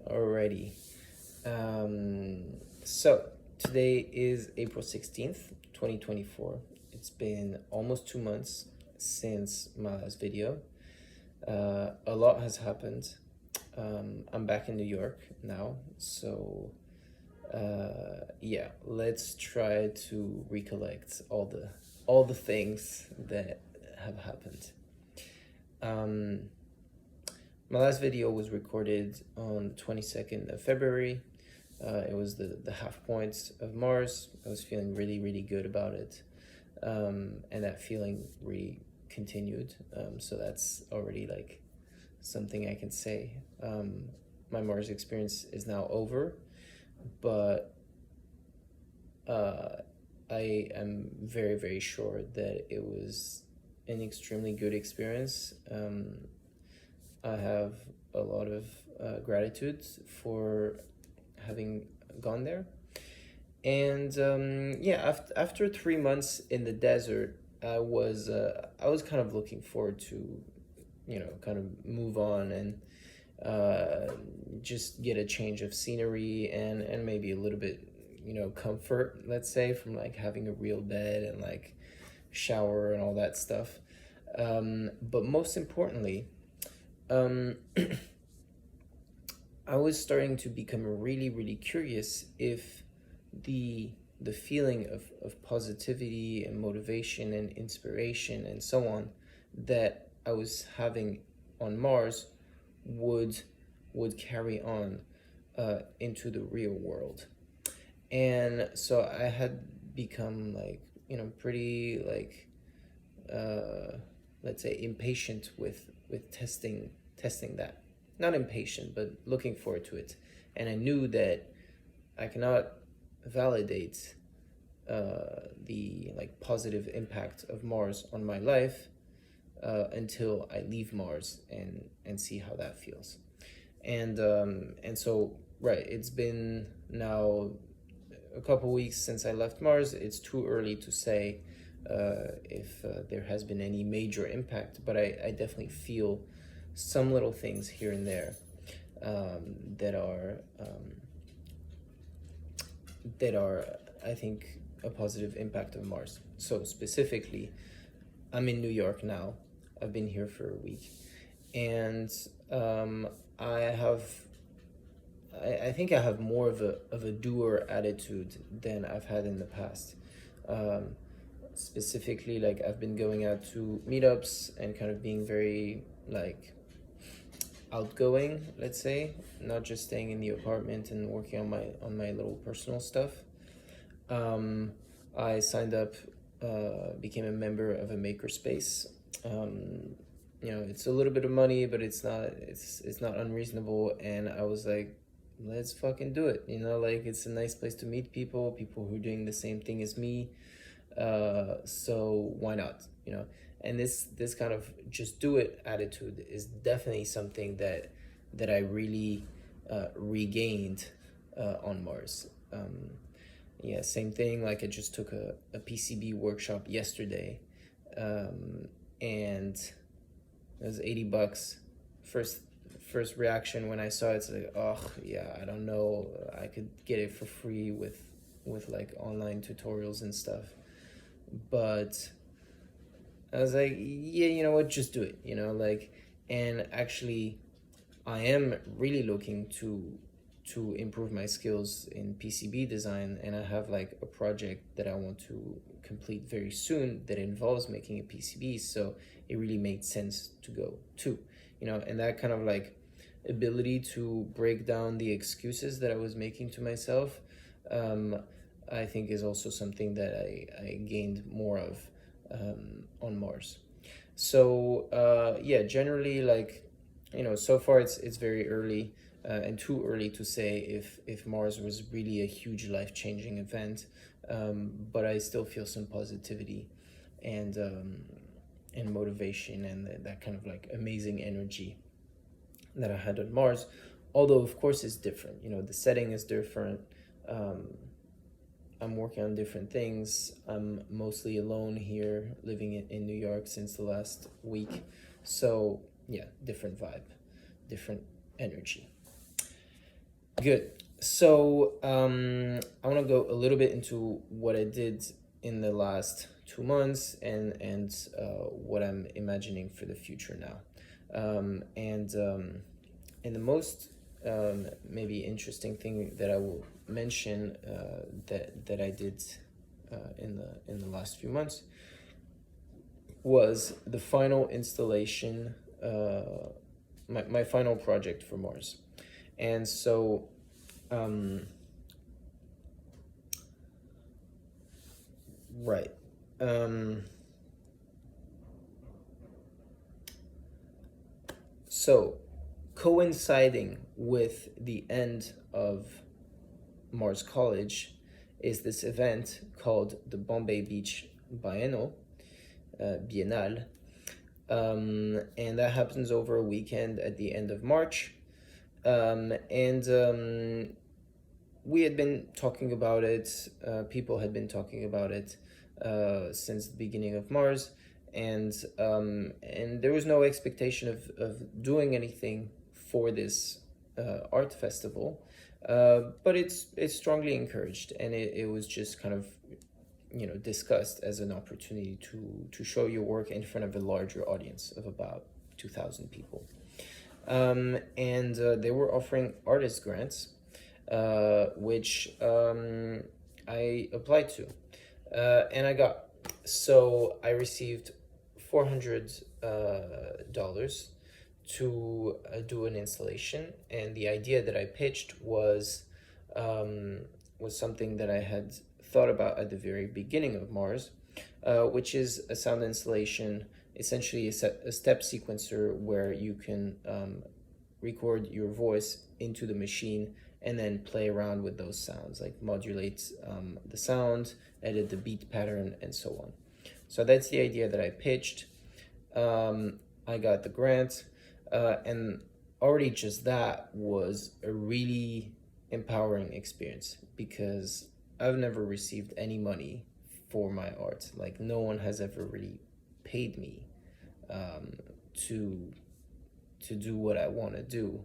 Alrighty. So today is April 16th, 2024. It's been almost 2 months since my last video. A lot has happened. I'm back in New York now, so yeah, let's try to recollect all the things that have happened. My last video was recorded on the 22nd of February. It was the half points of Mars. I was feeling really good about it, and that feeling really continued. So that's already like something I can say. My Mars experience is now over, but I am very sure that it was an extremely good experience. I have a lot of gratitude for having gone there. And yeah, after 3 months in the desert, I was kind of looking forward to, kind of move on and just get a change of scenery and maybe a little bit, comfort, let's say, from like having a real bed and like shower and all that stuff. But most importantly, I was starting to become really curious if the feeling of positivity and motivation and inspiration and so on that I was having on Mars would carry on into the real world. And so I had become like, pretty like let's say impatient with testing that. Not impatient, but looking forward to it. And I knew that I cannot validate the like positive impact of Mars on my life until I leave Mars and see how that feels. And so right, it's been now a couple weeks since I left Mars. It's too early to say if there has been any major impact, but I definitely feel some little things here and there that are I think a positive impact of Mars. So specifically, I'm in New York now. I've been here for a week, and I think I have more of a doer attitude than I've had in the past. Specifically, like I've been going out to meetups and kind of being very like outgoing, let's say, not just staying in the apartment and working on my little personal stuff. I signed up, became a member of a makerspace. It's a little bit of money, but it's not unreasonable, and I was like, let's fucking do it. Like it's a nice place to meet people who are doing the same thing as me. So why not? And this kind of just do it attitude is definitely something that I really regained on Mars. Yeah, same thing. Like I just took a PCB workshop yesterday, and it was $80. First reaction when I saw it, it's like, oh yeah, I don't know, I could get it for free with like online tutorials and stuff. But I was like, yeah, you know what, just do it, like. And actually I am really looking to improve my skills in PCB design, and I have like a project that I want to complete very soon that involves making a PCB, so it really made sense to go to, and that kind of like ability to break down the excuses that I was making to myself, I think is also something that I gained more of on Mars. So yeah, generally, like, so far it's very early and too early to say if Mars was really a huge life-changing event, but I still feel some positivity and motivation and that kind of like amazing energy that I had on Mars. Although of course it's different, the setting is different. I'm working on different things. I'm mostly alone here, living in New York since the last week. So yeah, different vibe, different energy. Good. So I want to go a little bit into what I did in the last 2 months and what I'm imagining for the future now. And the most maybe interesting thing that I will mention that I did in the last few months was the final installation, my final project for Mars. And so, um, right. Um, so, coinciding with the end of Mars College is this event called the Bombay Beach Biennale. And that happens over a weekend at the end of March. And we had been talking about it, people had been talking about it since the beginning of Mars, and there was no expectation of doing anything for this art festival, but it's strongly encouraged, and it was just kind of discussed as an opportunity to show your work in front of a larger audience of about 2,000 people. And they were offering artist grants, which I applied to, and I got. So I received $400 to do an installation, and the idea that I pitched was something that I had thought about at the very beginning of Mars, which is a sound installation, essentially a step sequencer where you can record your voice into the machine and then play around with those sounds, like modulate the sound, edit the beat pattern, and so on. So that's the idea that I pitched. I got the grant, and already just that was a really empowering experience because I've never received any money for my art. Like, no one has ever really paid me to do what I want to do,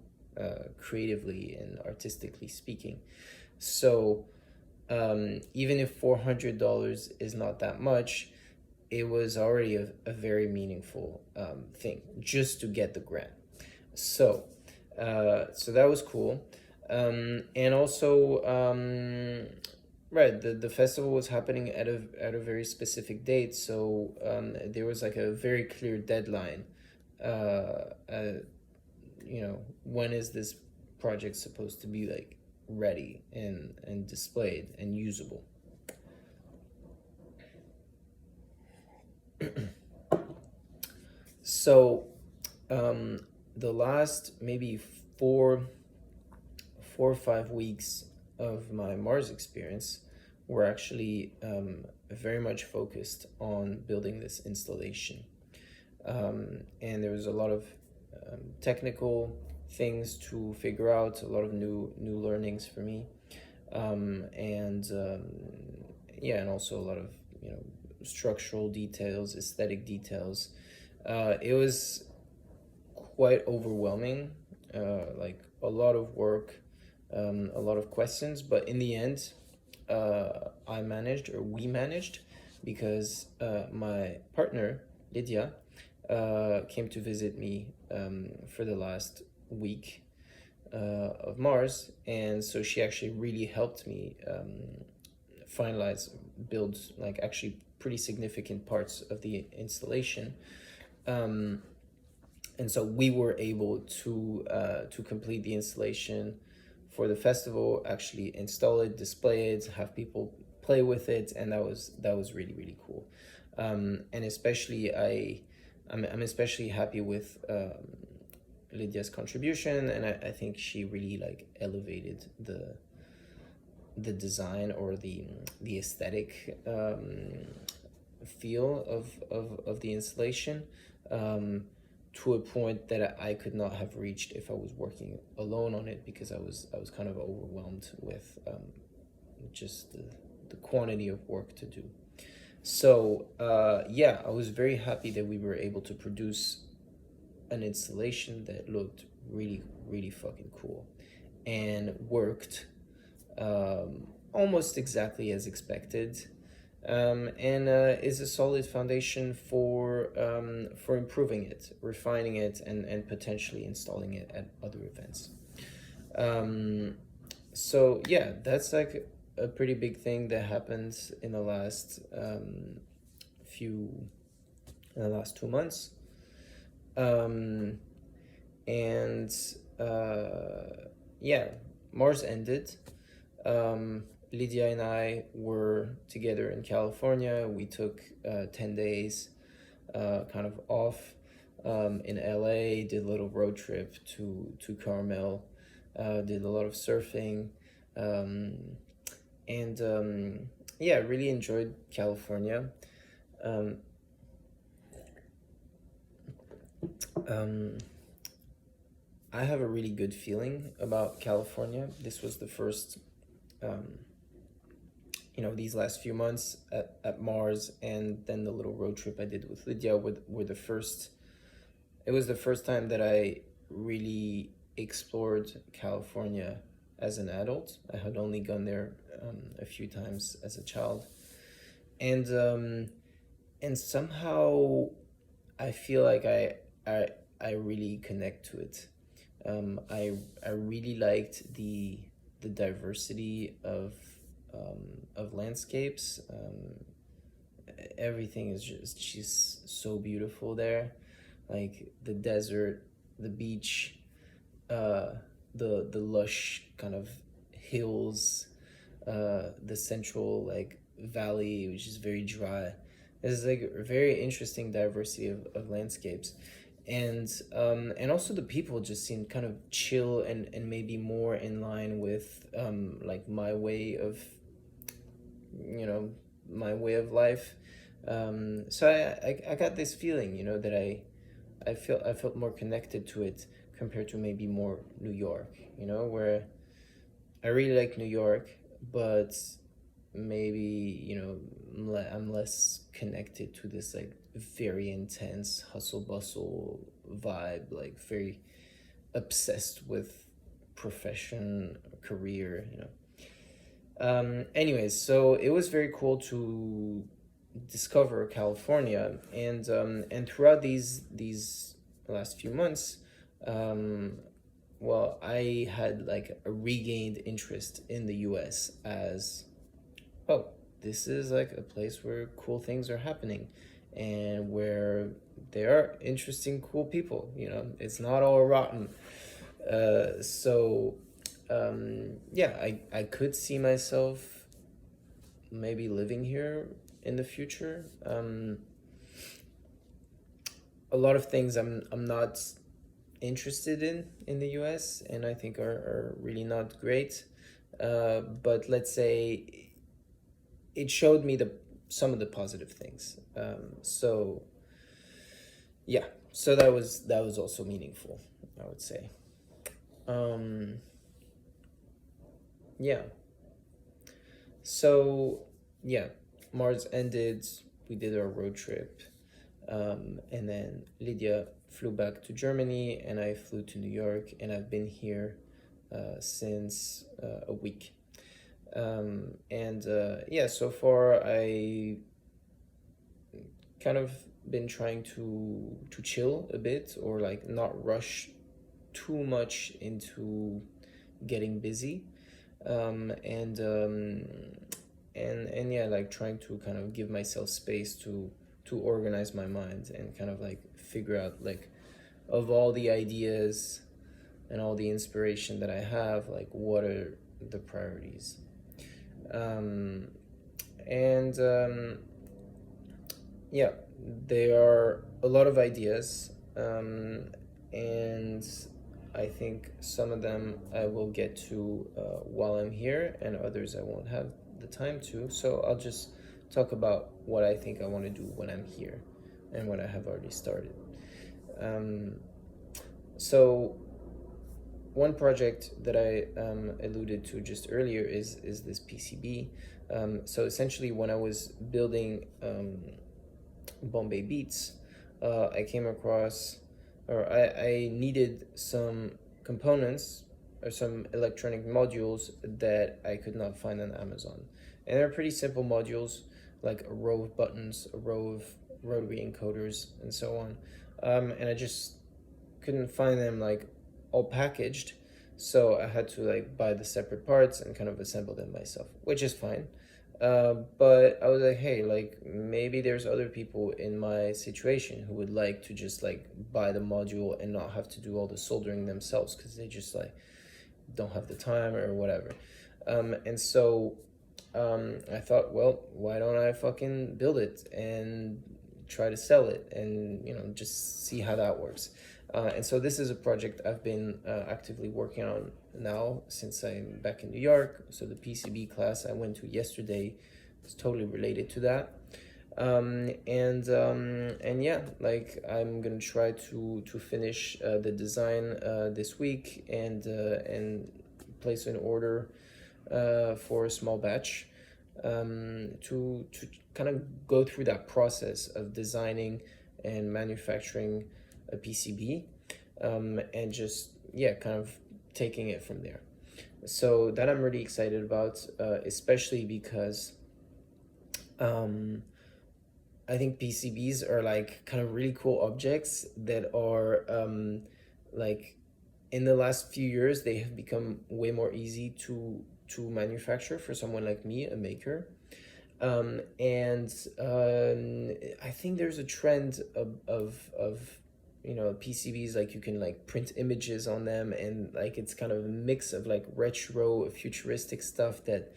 creatively and artistically speaking. So even if $400 is not that much, it was already a very meaningful thing just to get the grant. So so that was cool. And also, right, the festival was happening at a very specific date, so there was like a very clear deadline. When is this project supposed to be like ready and displayed and usable? So the last maybe four or 5 weeks of my Mars experience were actually very much focused on building this installation. And there was a lot of technical things to figure out, a lot of new learnings for me, and also a lot of structural details, aesthetic details. It was quite overwhelming, like a lot of work, a lot of questions, but in the end, we managed, because my partner, Lydia, came to visit me for the last week of Mars, and so she actually really helped me build like actually pretty significant parts of the installation. And so we were able to complete the installation for the festival, actually install it, display it, have people play with it, and that was really, really cool. And especially I'm especially happy with Lydia's contribution, and I think she really like elevated the design or the aesthetic feel of the installation, to a point that I could not have reached if I was working alone on it, because I was kind of overwhelmed with just the quantity of work to do. So yeah, I was very happy that we were able to produce an installation that looked really, really fucking cool. and worked almost exactly as expected, and is a solid foundation for improving it, refining it, and potentially installing it at other events. Um, so yeah, that's like a pretty big thing that happened in the last few in the last 2 months. Um, and yeah, Mars ended. Lydia and I were together in California. We took 10 days kind of off in LA, did a little road trip to Carmel, did a lot of surfing, um, and yeah, really enjoyed California. Um, um, I have a really good feeling about California. This was the first, um, these last few months at Mars, and then the little road trip I did with Lydia were the first. It was the first time that I really explored California as an adult. I had only gone there a few times as a child, and somehow I feel like I really connect to it. I really liked the diversity of landscapes. Everything is just so beautiful there, like the desert, the beach, uh, the lush kind of hills, the central like valley, which is very dry. There's like a very interesting diversity of landscapes, and also the people just seem kind of chill and maybe more in line with like my way of my way of life. So I got this feeling, that I felt more connected to it compared to maybe more New York, where I really like New York, but maybe I'm less connected to this like very intense hustle bustle vibe, like very obsessed with profession, career. Anyways, so it was very cool to discover California, and throughout these last few months, um, well, I had like a regained interest in the U.S. as, oh, this is like a place where cool things are happening, and where there are interesting, cool people. It's not all rotten. So yeah, I could see myself maybe living here in the future. A lot of things I'm not interested in the US, and I think are really not great. But let's say it showed me the some of the positive things. So yeah, so that was also meaningful, I would say. Um, yeah. So yeah, Mars ended. We did our road trip, and then Lydia flew back to Germany, and I flew to New York, and I've been here since a week. And yeah, so far I kind of been trying to chill a bit, or like not rush too much into getting busy, and yeah, like trying to kind of give myself space to organize my mind and kind of like figure out, like, of all the ideas and all the inspiration that I have, like what are the priorities. um, and Yeah, there are a lot of ideas, and I think some of them I will get to while I'm here, and others I won't have the time to. So I'll just talk about what I think I want to do when I'm here and what I have already started. Um, so one project that I alluded to just earlier is this PCB. So essentially, when I was building Bombay Beats, I came across, or I needed some components some electronic modules that I could not find on Amazon. And they're pretty simple modules, like a row of buttons, a row of rotary encoders, and so on. And I just couldn't find them like all packaged, so I had to like buy the separate parts and kind of assemble them myself, which is fine. But I was like, hey, like maybe there's other people in my situation who would like to just like buy the module and not have to do all the soldering themselves because they just like don't have the time or whatever. And so I thought, well, why don't I fucking build it and try to sell it and, you know, just see how that works. And so this is a project I've been actively working on now since I'm back in New York. So the PCB class I went to yesterday is totally related to that. And yeah, like I'm gonna try to finish the design this week and place an order for a small batch to kind of go through that process of designing and manufacturing a PCB, and just, yeah, kind of taking it from there. So that I'm really excited about, especially because I think PCBs are like kind of really cool objects that are like in the last few years they have become way more easy to manufacture for someone like me, a maker. And I think there's a trend of you know, PCBs, like you can like print images on them, and like it's kind of a mix of like retro futuristic stuff that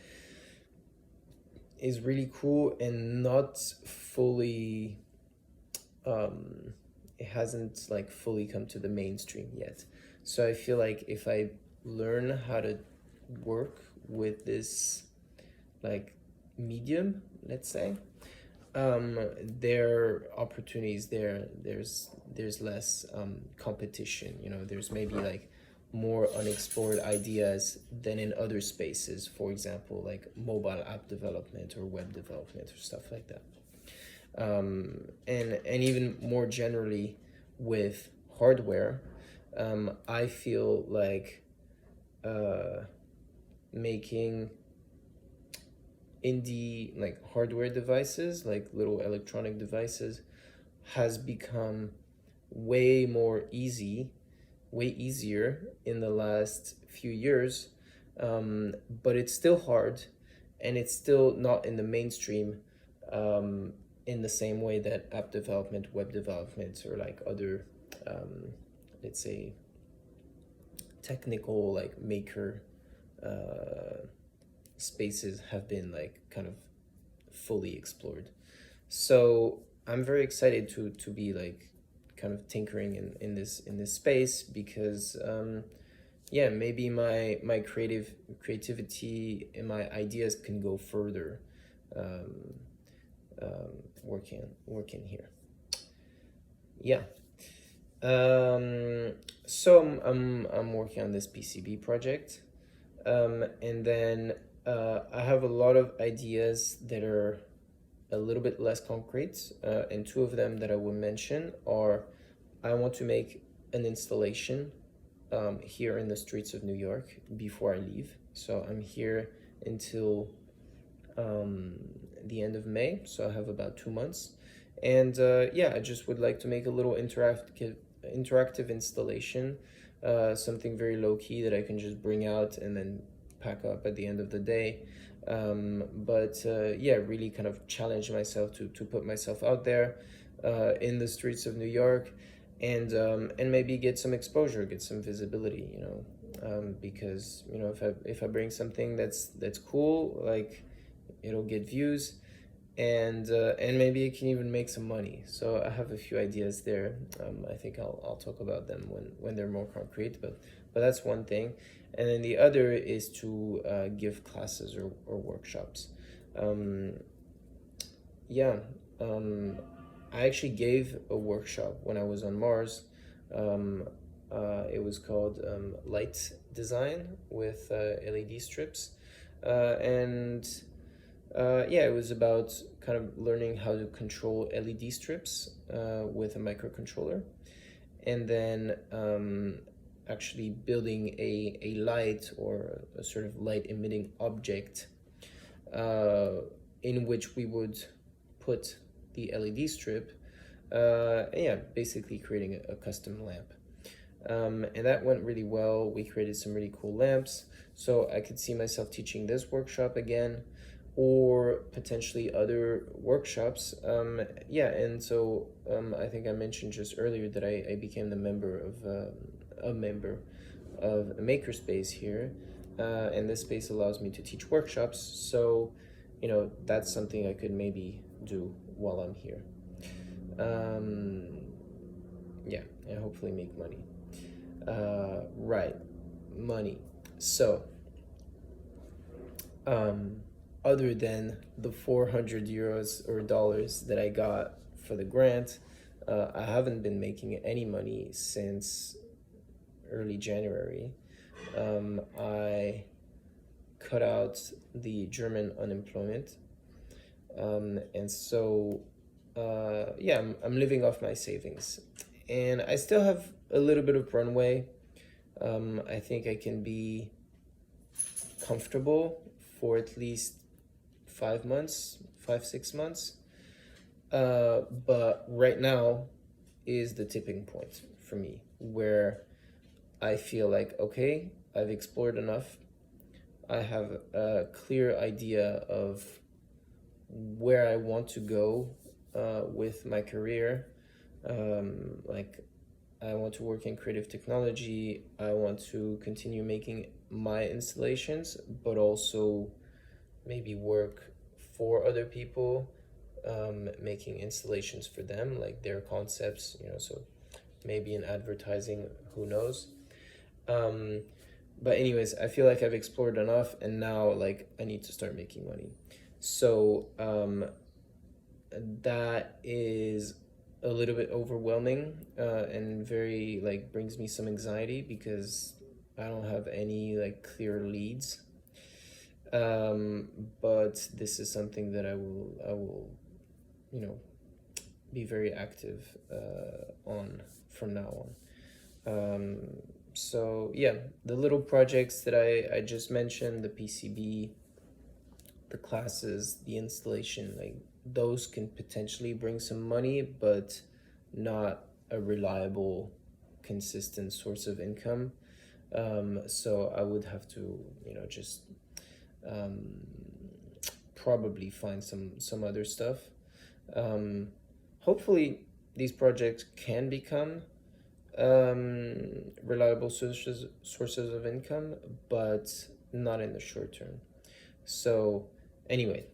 is really cool and not fully it hasn't like fully come to the mainstream yet. So I feel like if I learn how to work with this like medium, let's say, there are opportunities there. There's less competition, you know, there's maybe like more unexplored ideas than in other spaces, for example like mobile app development or web development or stuff like that. And even more generally with hardware, I feel like making indie like hardware devices, like little electronic devices, has become way easier in the last few years, but it's still hard, and it's still not in the mainstream in the same way that app development, web development, or like other let's say technical like maker spaces have been like kind of fully explored. So I'm very excited to be like kind of tinkering in this space because yeah, maybe my creativity and my ideas can go further working here. Yeah. So I'm working on this PCB project, and then I have a lot of ideas that are a little bit less concrete, and two of them that I will mention are: I want to make an installation here in the streets of New York before I leave. So I'm here until the end of May, so I have about 2 months. And yeah, I just would like to make a little interactive installation, something very low-key that I can just bring out and then pack up at the end of the day. But yeah, really kind of challenge myself to put myself out there in the streets of New York, and maybe get some exposure, get some visibility, you know, because, you know, if I bring something that's cool, like it'll get views, and maybe it can even make some money. So I have a few ideas there. I think I'll talk about them when they're more concrete, but that's one thing. And then the other is to give classes or workshops. Yeah, I actually gave a workshop when I was on Mars. It was called Light Design with LED strips, and yeah, it was about kind of learning how to control LED strips with a microcontroller. And then actually building a light or a sort of light emitting object in which we would put the LED strip. Yeah, basically creating a custom lamp. And that went really well. We created some really cool lamps. So I could see myself teaching this workshop again, or potentially other workshops. Yeah, and so I think I mentioned just earlier that I became a member of a makerspace here, and this space allows me to teach workshops. So, that's something I could maybe do while I'm here. Yeah, and hopefully make money. Right, money. So, other than the 400 euros or dollars that I got for the grant, I haven't been making any money since early January. I cut out the German unemployment. And so, yeah, I'm living off my savings. And I still have a little bit of runway. I think I can be comfortable for at least 5 months, 6 months. But right now is the tipping point for me where I feel like, okay, I've explored enough. I have a clear idea of where I want to go with my career. Like, I want to work in creative technology. I want to continue making my installations, but also maybe work for other people, making installations for them, like their concepts, so maybe in advertising, who knows. But anyways, I feel like I've explored enough, and now like I need to start making money. So that is a little bit overwhelming, and very like brings me some anxiety because I don't have any like clear leads. But this is something that I will be very active on from now on. So yeah, the little projects that I just mentioned, the PCB, the classes, the installation, like those can potentially bring some money, but not a reliable, consistent source of income. So I would have to, just probably find some other stuff. Hopefully these projects can become reliable sources of income, but not in the short term. So anyway,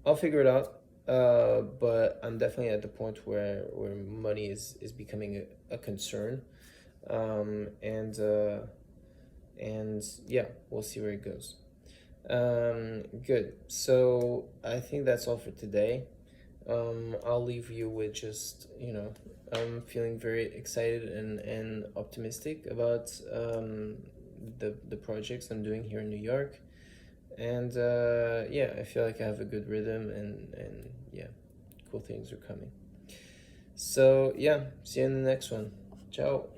I'll figure it out. But I'm definitely at the point where money is becoming a concern. And yeah, we'll see where it goes. Good. So I think that's all for today. I'll leave you with just, I'm feeling very excited and optimistic about the projects I'm doing here in New York. And yeah, I feel like I have a good rhythm, and yeah, cool things are coming. So yeah, see you in the next one. Ciao.